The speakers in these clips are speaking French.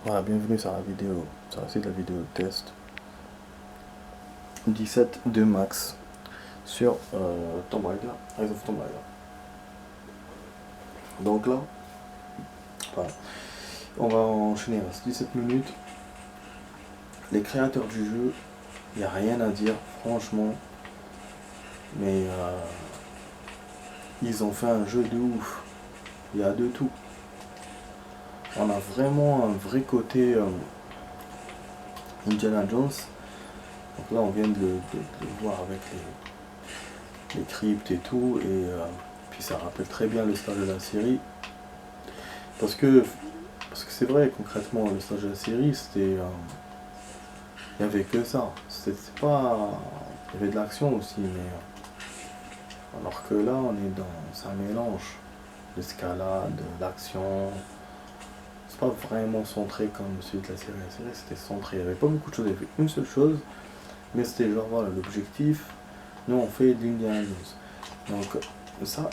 Voilà, bienvenue sur la vidéo, sur la suite de la vidéo test 17 de Max sur Tomb Raider, Rise of Tomb Raider. Donc là, voilà, on va enchaîner, il reste 17 minutes. Les créateurs du jeu, il n'y a rien à dire, franchement, mais ils ont fait un jeu de ouf. Il y a de tout. On a vraiment un vrai côté Indiana Jones. Donc là, on vient de le voir avec les cryptes et tout, et puis ça rappelle très bien le stage de la série. Parce que c'est vrai, concrètement, le stage de la série, c'était. Il n'y avait que ça. C'était pas. Il y avait de l'action aussi, mais. Alors que là, on est dans. C'est un mélange d'escalade, d'action. C'est pas vraiment centré comme celui de la série. La série, c'était centré. Il n'y avait pas beaucoup de choses. Il y avait une seule chose, mais c'était genre, voilà, l'objectif. Nous, on fait de l'Indiana Jones. Donc, ça,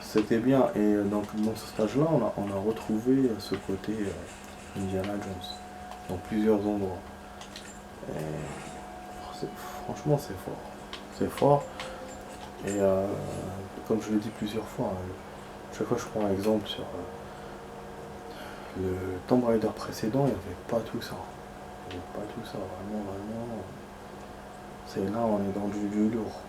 c'était bien. Et donc, dans ce stage-là, on a retrouvé ce côté Indiana Jones dans plusieurs endroits. Et franchement, c'est fort. C'est fort. Et comme je l'ai dit plusieurs fois, chaque fois que je prends un exemple sur le Tomb Raider précédent, il n'y avait pas tout ça. Il n'y avait pas tout ça, vraiment, vraiment. C'est là, on est dans du lourd.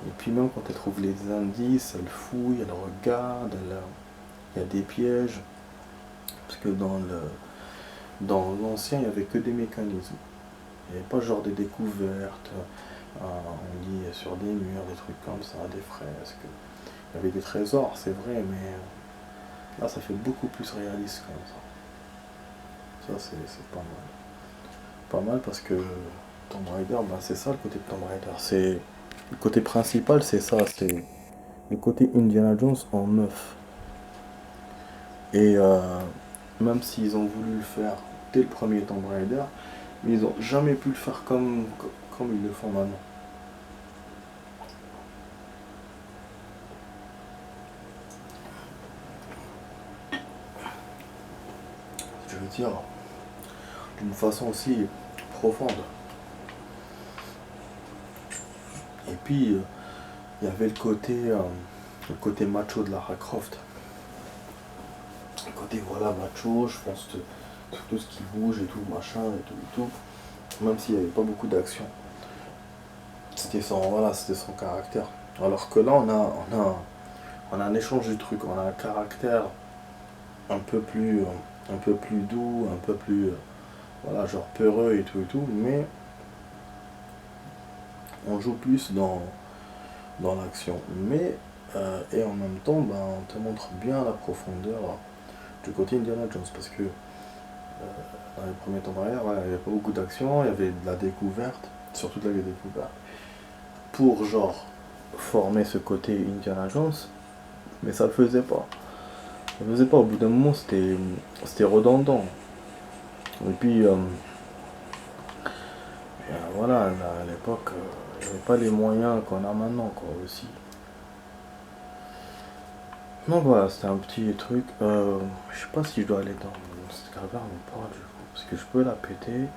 Et puis même quand elle trouve les indices, elle fouille, elle regarde, il y a des pièges. Parce que dans l'ancien, il n'y avait que des mécanismes. Il n'y avait pas genre des découvertes, on lit sur des murs, des trucs comme ça, des fresques. Il y avait des trésors, c'est vrai, mais là, ça fait beaucoup plus réaliste comme ça. Ça, c'est pas mal. Pas mal parce que Tomb Raider, bah, c'est ça le côté de Tomb Raider. C'est, le côté principal, c'est ça, c'est le côté Indiana Jones en meuf. Et même s'ils ont voulu le faire dès le premier Tomb Raider, mais ils n'ont jamais pu le faire comme ils le font maintenant. Je veux dire, d'une façon aussi profonde. Et puis, il y avait le côté macho de Lara Croft. Le côté, voilà, macho, je pense, tout ce qui bouge et tout, machin, et tout. Même s'il n'y avait pas beaucoup d'action. Voilà, c'était son caractère. Alors que là, on a un échange du truc. On a un caractère un peu plus doux, un peu plus, voilà, genre peureux et tout, mais on joue plus dans l'action. Mais, et en même temps, ben, on te montre bien la profondeur du côté Indiana Jones, parce que dans les premiers temps derrière, ouais, il n'y avait pas beaucoup d'action, il y avait de la découverte, surtout de la découverte, pour genre former ce côté Indiana Jones, mais ça le faisait pas. Ça le faisait pas, au bout d'un moment, c'était redondant. Et puis, voilà, à l'époque, il n'y avait pas les moyens qu'on a maintenant, quoi, aussi. Donc voilà, c'était un petit truc. Je sais pas si je dois aller dans cette caravane ou pas, du coup, parce que je peux la péter.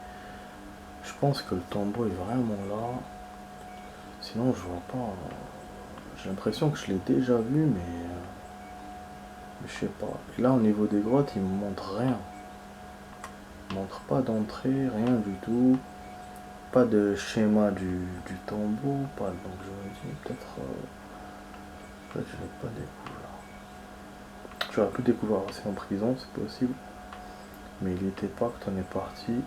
Je pense que le tombeau est vraiment là. Sinon, je vois pas. J'ai l'impression que je l'ai déjà vu, mais je sais pas. Et là, au niveau des grottes, il me montre rien. Il me montre pas d'entrée, rien du tout. Pas de schéma du tombeau, pas. Donc je me dis peut-être. Peut-être que je l'ai pas découvert. J'aurais pu découvrir aussi en prison, c'est possible. Mais il était pas quand on est parti.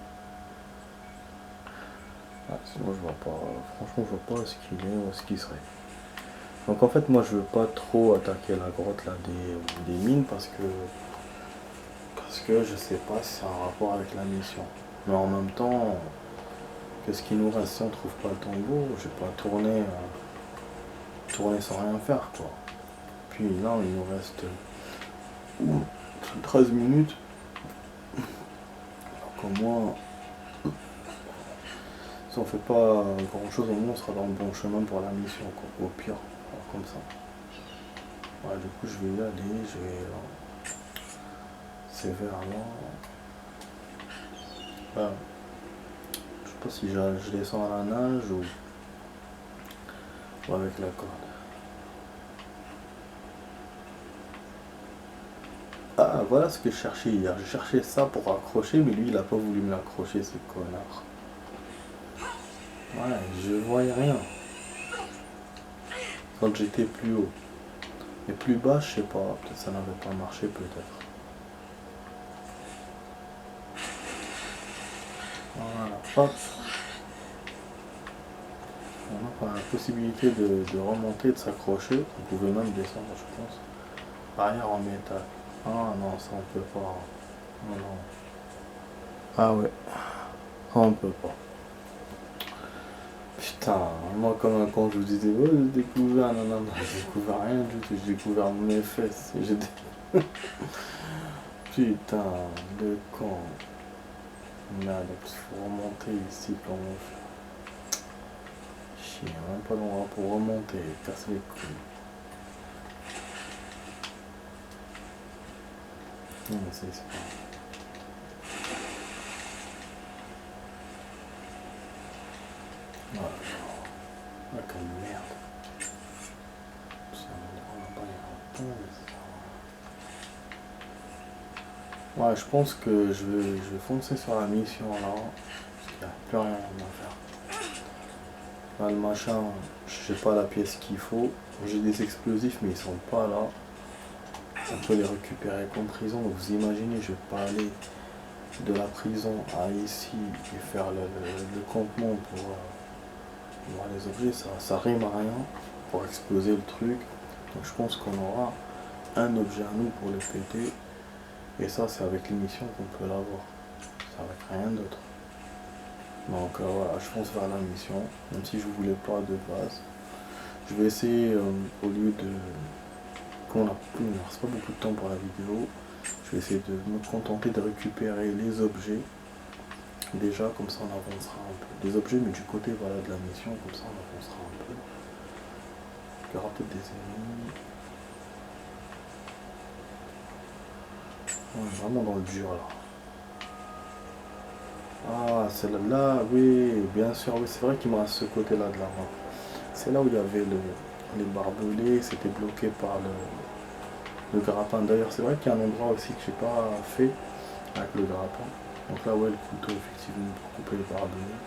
Ah, sinon je vois pas. Franchement, je vois pas ce qu'il est ou ce qu'il serait. Donc en fait, moi je veux pas trop attaquer la grotte là des mines parce que je sais pas si c'est un rapport avec la mission. Mais en même temps, qu'est-ce qu'il nous reste si on trouve pas le tombeau? Je vais pas tourner sans rien faire, quoi. Puis là, il nous reste 13 minutes. Donc au moins, si on fait pas grand chose, au moins on sera dans le bon chemin pour la mission, quoi. Au pire, comme ça. Ouais, du coup, je vais y aller, c'est vers là. Ah. Je sais pas si je descends à la nage ou avec la corde. Ah, voilà ce que je cherchais hier. Je cherchais ça pour accrocher, mais lui, il a pas voulu me l'accrocher, ce connard. Ouais, je voyais rien. Quand j'étais plus haut. Et plus bas, je sais pas. Peut-être ça n'avait pas marché, peut-être. Voilà, hop. On a la possibilité de remonter, de s'accrocher. On pouvait même descendre, je pense. Arrière en métal. Ah non, ça on peut pas. Non, non. Ah ouais, ça on peut pas. Putain, moi comme quand je vous disais, oh j'ai découvert, non, non, non, j'ai découvert rien du tout, j'ai découvert mes fesses. Putain, de con. Merde, il faut remonter ici, comment on fait. Chier, même pas d'endroit pour remonter, casse les couilles. Non, mais c'est pas. Voilà. Ah, quelle merde. Ça me pas y répondre. Ouais, je pense que je vais foncer sur la mission là. Parce qu'il n'y a plus rien à faire. Là, le machin, j'ai pas la pièce qu'il faut. J'ai des explosifs, mais ils sont pas là. On peut les récupérer comme prison. Donc vous imaginez, je vais pas aller de la prison à ici et faire le campement pour voir les objets. Ça rime à rien pour exploser le truc. Donc je pense qu'on aura un objet à nous pour le péter. Et ça, c'est avec l'émission qu'on peut l'avoir. C'est avec rien d'autre. Donc voilà, je fonce vers la mission, même si je voulais pas de base. Je vais essayer, au lieu de... Comme il ne reste pas beaucoup de temps pour la vidéo, je vais essayer de me contenter de récupérer les objets. Déjà, comme ça on avancera un peu. Des objets, mais du côté voilà, de la mission, comme ça on avancera un peu. Il y aura peut-être des ennemis. On est vraiment dans le dur là. Ah, celle-là, oui, bien sûr, oui, c'est vrai qu'il me reste ce côté-là de la map. C'est là où il y avait les barbelés, c'était bloqué par le grappin. D'ailleurs, c'est vrai qu'il y a un endroit aussi que j'ai pas fait avec le grappin. Donc là, ouais, le couteau, effectivement, pour couper les barbelés.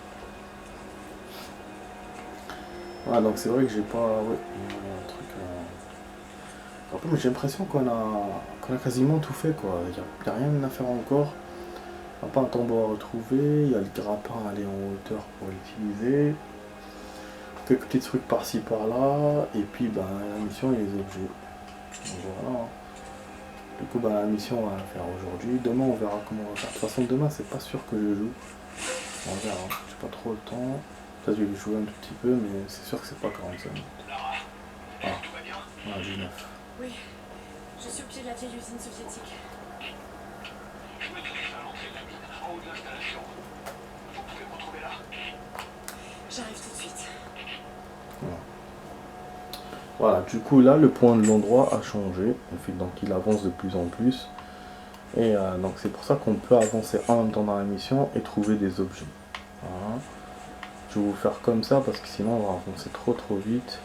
Voilà, donc c'est vrai que j'ai pas... Ouais, il y a un truc... Mais j'ai l'impression qu'on a quasiment tout fait, quoi. Il n'y a rien à faire encore. Il n'y a pas un tombeau à retrouver. Il y a le grappin à aller en hauteur pour l'utiliser. Quelques petits trucs par-ci par-là. Et puis, ben, la mission et les objets. Donc, voilà. Du coup, ben, la mission, on va la faire aujourd'hui. Demain, on verra comment on va faire. De toute façon, demain, c'est pas sûr que je joue. On verra. J'ai pas trop le temps. Peut-être que je vais jouer un tout petit peu, mais c'est sûr que c'est pas 45 minutes. Ah, 19. Oui, je suis au pied de la vieille usine soviétique. Je maîtrise à lancer la mine en haut de l'installation. Vous pouvez me retrouver là? J'arrive tout de suite. Voilà, du coup là le point de l'endroit a changé, donc il avance de plus en plus. Et donc c'est pour ça qu'on peut avancer en même temps dans la mission et trouver des objets. Voilà. Je vais vous faire comme ça parce que sinon on va avancer trop vite.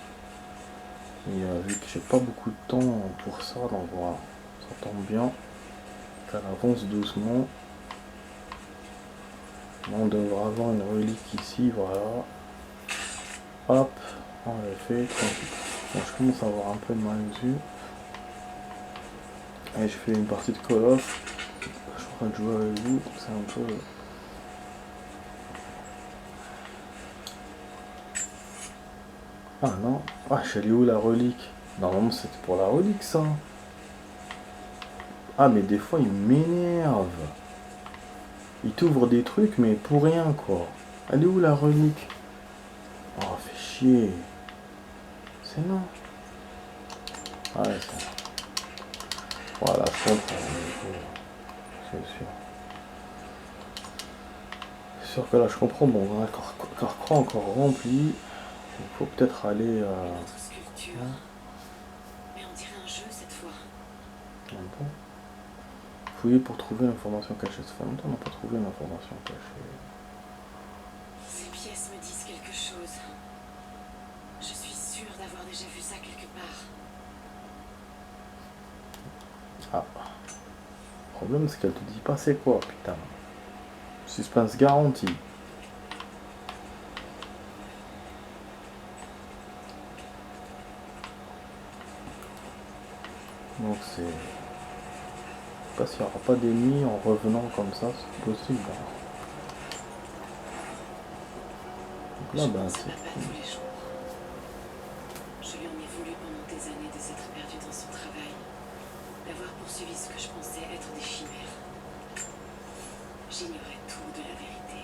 Et vu que j'ai pas beaucoup de temps pour ça, donc voilà, ça tombe bien qu'elle avance doucement. On devrait avoir une relique ici, voilà. Hop, on l'a fait, tranquille. Bon, je commence à avoir un peu de mal dessus. Et je fais une partie de Call of. Je suis en train de jouer avec vous, c'est un peu... Ah non, ah je suis allé où la relique? Normalement c'était pour la relique ça. Ah mais des fois il m'énerve. Il t'ouvre des trucs mais pour rien quoi. Elle est où la relique? Oh fait chier. C'est non. Ah ouais c'est... Voilà, je comprends. C'est sûr. C'est sûr que là je comprends, bon, on a un carcan encore rempli. Il faut peut-être aller... Notre sculpture. Mais on dirait un jeu cette fois. Bon. Fouiller pour trouver l'information cachée. Ça fait longtemps qu'on n'a pas trouvé l'information cachée. Ces pièces me disent quelque chose. Je suis sûre d'avoir déjà vu ça quelque part. Ah. Le problème, c'est qu'elle te dit pas c'est quoi, putain. Suspense garanti. Donc c'est... Je sais pas s'il n'y aura pas d'ennemis en revenant comme ça, c'est possible. Donc là, Je ben pense à c'est... papa tous les jours. Je lui en ai voulu pendant des années de s'être perdu dans son travail, d'avoir poursuivi ce que je pensais être des chimères. J'ignorais tout de la vérité.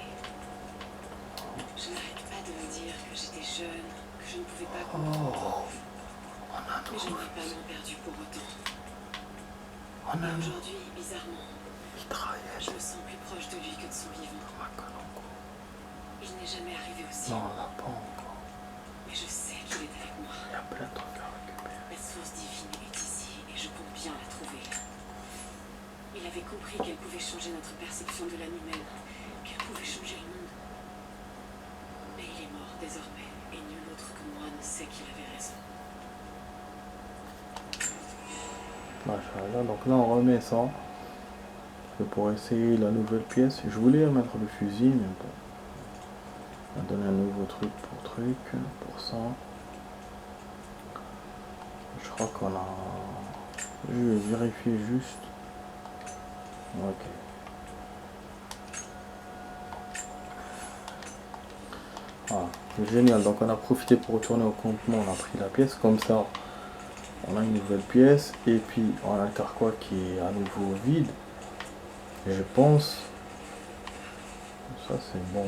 Je n'arrête pas de me dire que j'étais jeune, que je ne pouvais pas comprendre. Mais je n'ai pas non perdu pour autant. Et aujourd'hui, bizarrement, je me sens plus proche de lui que de son vivant. Il n'est jamais arrivé aussi. Non, on l'a pas encore. Mais je sais qu'il est avec moi. Il y a plein de trucs à récupérer. La source divine est ici et je compte bien la trouver. Il avait compris qu'elle pouvait changer notre perception de l'âme humaine, qu'elle pouvait changer le monde. Mais il est mort désormais et nul autre que moi ne sait qu'il avait raison. Machallah, donc là on remet ça. Et pour essayer la nouvelle pièce, je voulais mettre le fusil, mais bon. On va donner un nouveau truc pour ça. Je crois qu'on a... Je vais vérifier juste. Ok. Voilà, génial. Donc on a profité pour retourner au campement, on a pris la pièce, comme ça on a une nouvelle pièce, et puis on a un carquois qui est à nouveau vide. Et je pense... Ça c'est bon.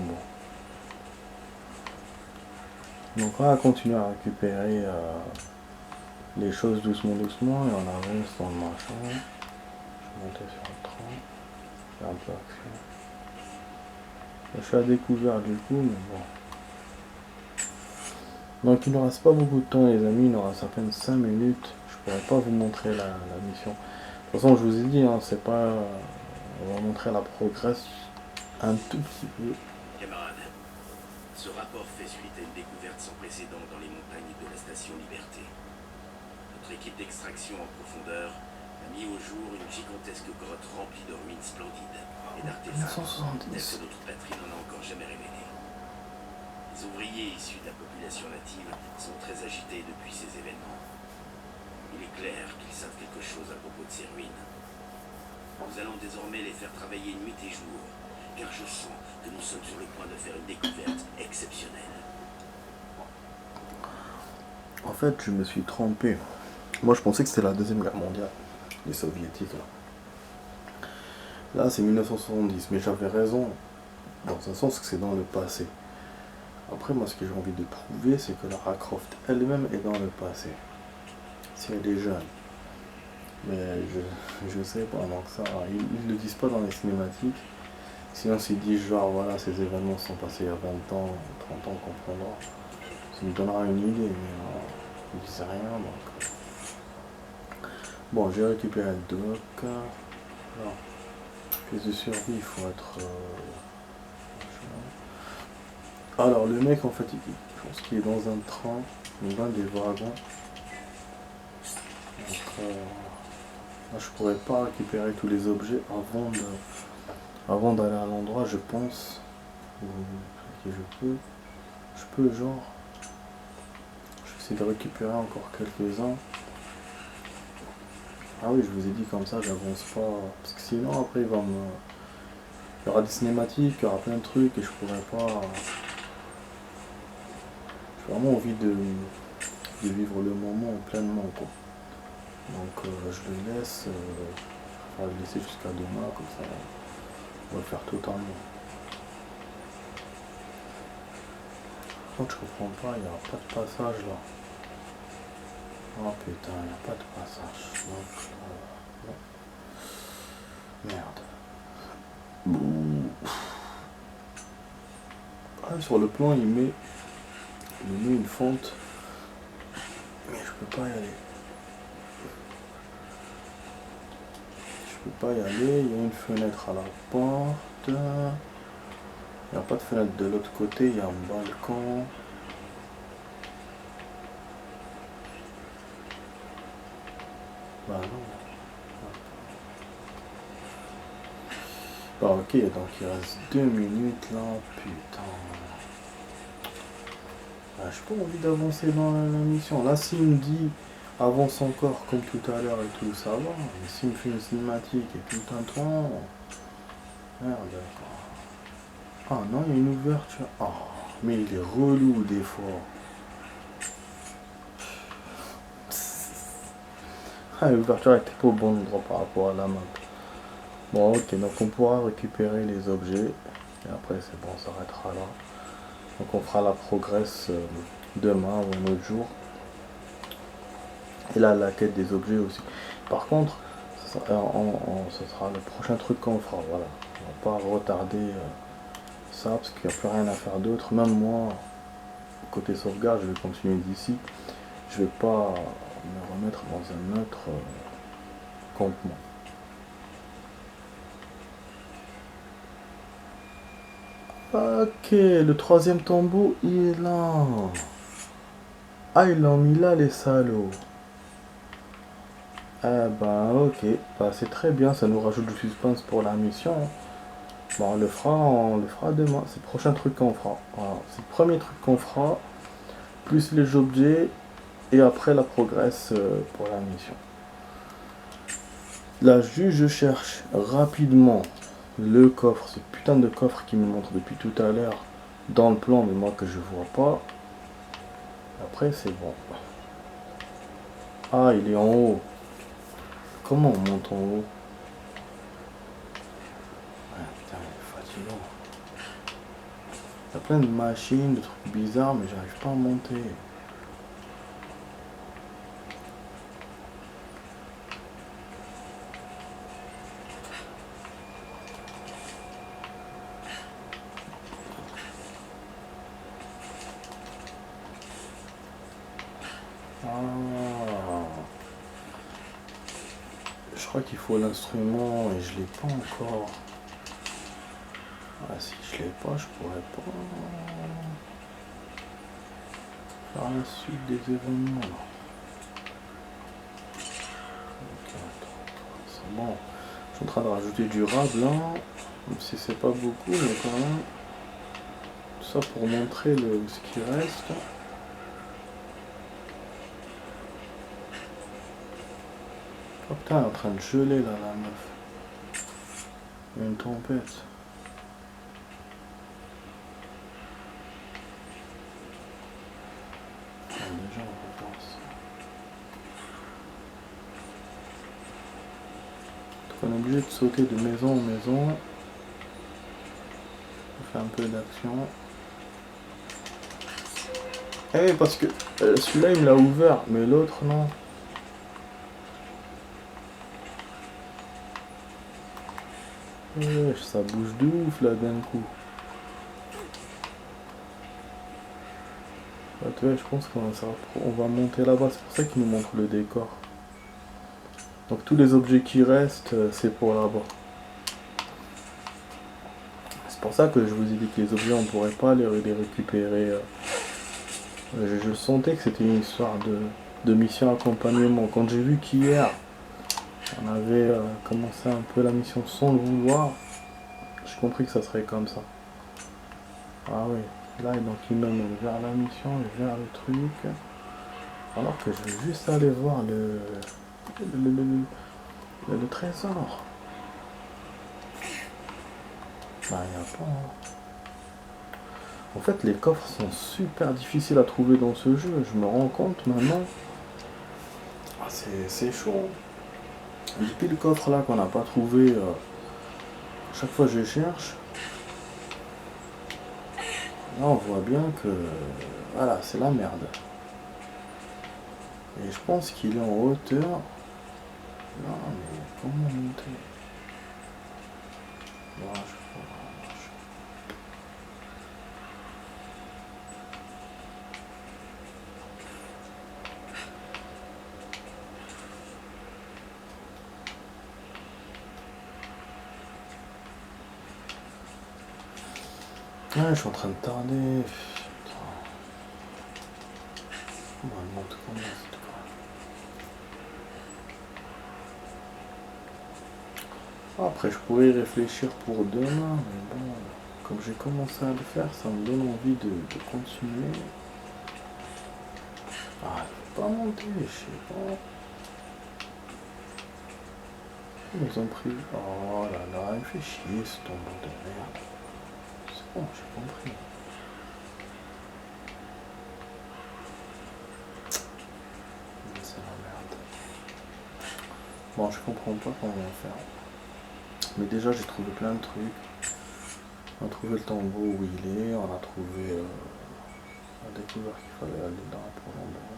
Donc on va continuer à récupérer les choses doucement et on avance dans le machin. Je vais monter sur le train. Faire un peu action. Je suis à découvert du coup, mais bon. Donc il ne reste pas beaucoup de temps les amis, il nous reste à peine 5 minutes. Je pourrais pas vous montrer la mission. De toute façon je vous ai dit, hein, c'est pas... On va montrer la progresse un tout petit peu. Camarades, ce rapport fait suite à une découverte sans précédent dans les montagnes de la station Liberté. Notre équipe d'extraction en profondeur a mis au jour une gigantesque grotte remplie de ruines splendides et d'artefacts tels que notre patrie n'en a encore jamais révélé. Les ouvriers issus de la population native sont très agités depuis ces événements. Il est clair qu'ils savent quelque chose à propos de ces ruines. Nous allons désormais les faire travailler nuit et jour, car je sens que nous sommes sur le point de faire une découverte exceptionnelle. En fait, je me suis trompé. Moi, je pensais que c'était la Deuxième Guerre mondiale, les soviétiques, là. Là, c'est 1970, mais j'avais raison, dans un sens que c'est dans le passé. Après, moi, ce que j'ai envie de prouver, c'est que Lara Croft elle-même est dans le passé. Si elle est jeune. Mais je sais pas, donc ça, ils le disent pas dans les cinématiques. Sinon, s'ils disent genre, voilà, ces événements sont passés il y a 20 ans, 30 ans, on comprendra. Ça me donnera une idée, mais ils disent rien, donc... Bon, j'ai récupéré le doc. Alors, pièce de survie, il faut être... Alors, le mec, en fait, je pense qu'il est dans un train, dans un des wagons. Donc, là, je pourrais pas récupérer tous les objets avant d'aller à l'endroit, je pense. Que je peux, genre... Je vais essayer de récupérer encore quelques-uns. Ah oui, je vous ai dit comme ça, j'avance pas. Parce que sinon, après, il y aura des cinématiques, il y aura plein de trucs et je pourrais pas... J'ai vraiment envie de vivre le moment pleinement, quoi. Donc, je le laisse... on va le laisser jusqu'à demain, comme ça, on va le faire totalement. Par contre, je comprends pas, il n'y a pas de passage là. Oh putain, il n'y a pas de passage. Donc, non. Merde. Bouh. Ah, sur le plan, il met une fente. Mais je peux pas y aller. Je peux pas y aller. Il y a une fenêtre à la porte. Il n'y a pas de fenêtre de l'autre côté, il y a un balcon. Bah non. Bah ok, donc il reste 2 minutes là, putain. Bah, j'ai pas envie d'avancer dans la mission. Là, s'il me dit avance encore comme tout à l'heure et tout, ça va. Mais s'il me fait une cinématique et tout un temps. Merde, d'accord. Ah non, il y a une ouverture. Oh, mais il est relou des fois. Ah, l'ouverture était pas au bon endroit par rapport à la map. Bon, ok, donc on pourra récupérer les objets. Et après, c'est bon, on s'arrêtera là. Donc on fera la progresse demain ou un autre jour. Et là, la quête des objets aussi. Par contre, ce sera le prochain truc qu'on fera. Voilà. On va pas retarder ça parce qu'il n'y a plus rien à faire d'autre. Même moi, côté sauvegarde, je vais continuer d'ici. Je vais pas me remettre dans un autre campement. Ok, le troisième tombeau, il est là. Ah, ils l'ont mis là, les salauds. Eh ben, ok. Bah, c'est très bien, ça nous rajoute du suspense pour la mission. Bon, on le fera demain. C'est le prochain truc qu'on fera. Voilà. C'est le premier truc qu'on fera. Plus les objets. Et après, la progresse pour la mission. Là, juste, je cherche rapidement le coffre. Ce putain de coffre qui me montre depuis tout à l'heure dans le plan, mais moi que je vois pas. Après, c'est bon. Ah, il est en haut. Comment on monte en haut? Ah, putain, il est fatigant. Il y a plein de machines, de trucs bizarres, mais j'arrive pas à monter. Ah. Je crois qu'il faut l'instrument et je l'ai pas encore. Ah, si je l'ai pas, je pourrais pas faire la suite des événements. Ok, c'est bon. Je suis en train de rajouter du rab là, même si c'est pas beaucoup, mais quand même. Tout ça pour montrer ce qui reste. Oh putain, elle est en train de geler là, la meuf. Il y a une tempête. Déjà, on va voir ça. Donc, on est obligé de sauter de maison en maison. On fait un peu d'action. Eh, parce que celui-là il me l'a ouvert, mais l'autre non. Ouais, ça bouge de ouf là d'un coup. Bah, tu vois, je pense qu'on va monter là-bas, c'est pour ça qu'il nous montre le décor. Donc tous les objets qui restent, c'est pour là-bas. C'est pour ça que je vous ai dit que les objets, on pourrait pas les récupérer. Je sentais que c'était une histoire de mission accompagnement. Quand j'ai vu qu'hier, on avait commencé un peu la mission sans le vouloir, j'ai compris que ça serait comme ça. Ah oui, là donc il mène vers la mission et vers le truc. Alors que je vais juste aller voir le trésor. Bah il n'y a pas. Hein. En fait les coffres sont super difficiles à trouver dans ce jeu, je me rends compte maintenant. Ah, c'est chaud. Depuis le coffre là qu'on n'a pas trouvé, chaque fois je cherche. Là on voit bien que voilà, c'est la merde. Et je pense qu'il est en hauteur. Non mais comment monter? Non, je peux pas. Ouais, je suis en train de tarder. Putain. Comment elle monte combien cette fois. Après, je pourrais y réfléchir pour demain, mais bon, comme j'ai commencé à le faire, ça me donne envie de continuer. Ah, elle peut pas monter, je sais pas. Ils nous ont pris. Oh là là, il me fait chier ce tombeau de merde. C'est bon, j'ai compris. C'est la merde. Bon, je comprends pas comment on va faire. Mais déjà, j'ai trouvé plein de trucs. On a trouvé le tombeau où il est, on a trouvé. On a découvert qu'il fallait aller dans la profondeur.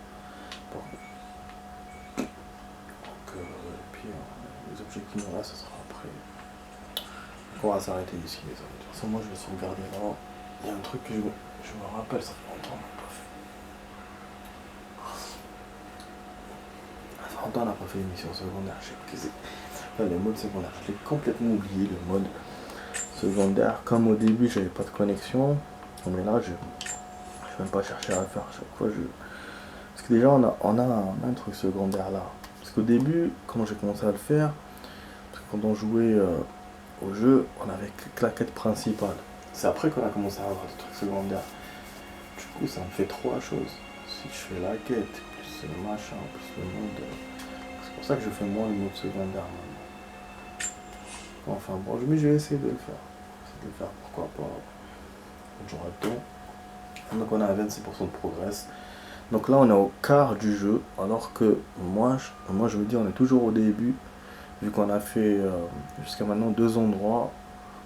Bon. Donc, et puis, les objets qui nous restent, ça sera après. Donc, on va s'arrêter ici, les amis. De toute façon, moi, je vais sauvegarder là. Il y a un truc que je me rappelle, ça fait longtemps qu'on n'a pas fait. Ça fait longtemps qu'on n'a pas fait l'émission secondaire. Enfin, les modes secondaires, je l'ai complètement oublié, le mode secondaire. Comme au début, j'avais pas de connexion. Mais là, je vais même pas chercher à le faire. À chaque fois, parce que déjà, on a un truc secondaire là. Parce qu'au début, quand j'ai commencé à le faire, parce que quand on jouait au jeu, on avait que la quête principale. C'est après qu'on a commencé à avoir des trucs secondaires. Du coup, ça me fait 3 choses. Si je fais la quête, plus le machin, plus le mode. C'est pour ça que je fais moins le mode secondaire maintenant. Enfin bon, mais je vais essayer de le faire. Pourquoi pas. J'aurai le temps. Donc on est à 26% de progrès. Donc là on est au quart du jeu. Alors que moi je me dis on est toujours au début. Vu qu'on a fait jusqu'à maintenant 2 endroits.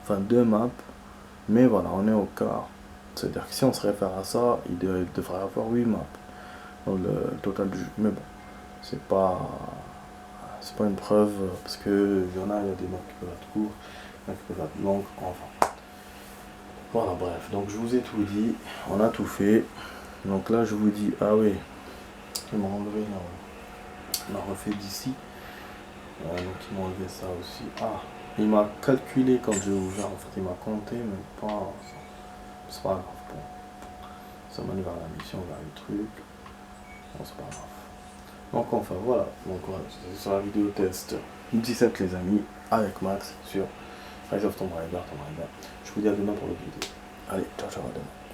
Enfin 2 maps. Mais voilà, on est au quart. C'est-à-dire que si on se réfère à ça, il devrait y avoir 8 maps dans le total du jeu. Mais bon, c'est pas une preuve, parce que il y a des maps qui peuvent être courts, il y en a qui peuvent être longues, enfin. Voilà, bref, donc je vous ai tout dit, on a tout fait. Donc là, je vous dis, ah oui, il m'a enlevé, on a refait d'ici. Donc il m'a enlevé ça aussi. Ah, il m'a calculé quand j'ai ouvert, en fait, il m'a compté, mais pas. C'est pas grave, bon. Ça mène vers la mission, vers le truc. Bon, c'est pas grave. Donc enfin voilà, c'est sur la vidéo test 17 les amis, avec Max sur Rise of Tomb Raider. Je vous dis à demain pour le vidéo. Allez, ciao ciao, à demain.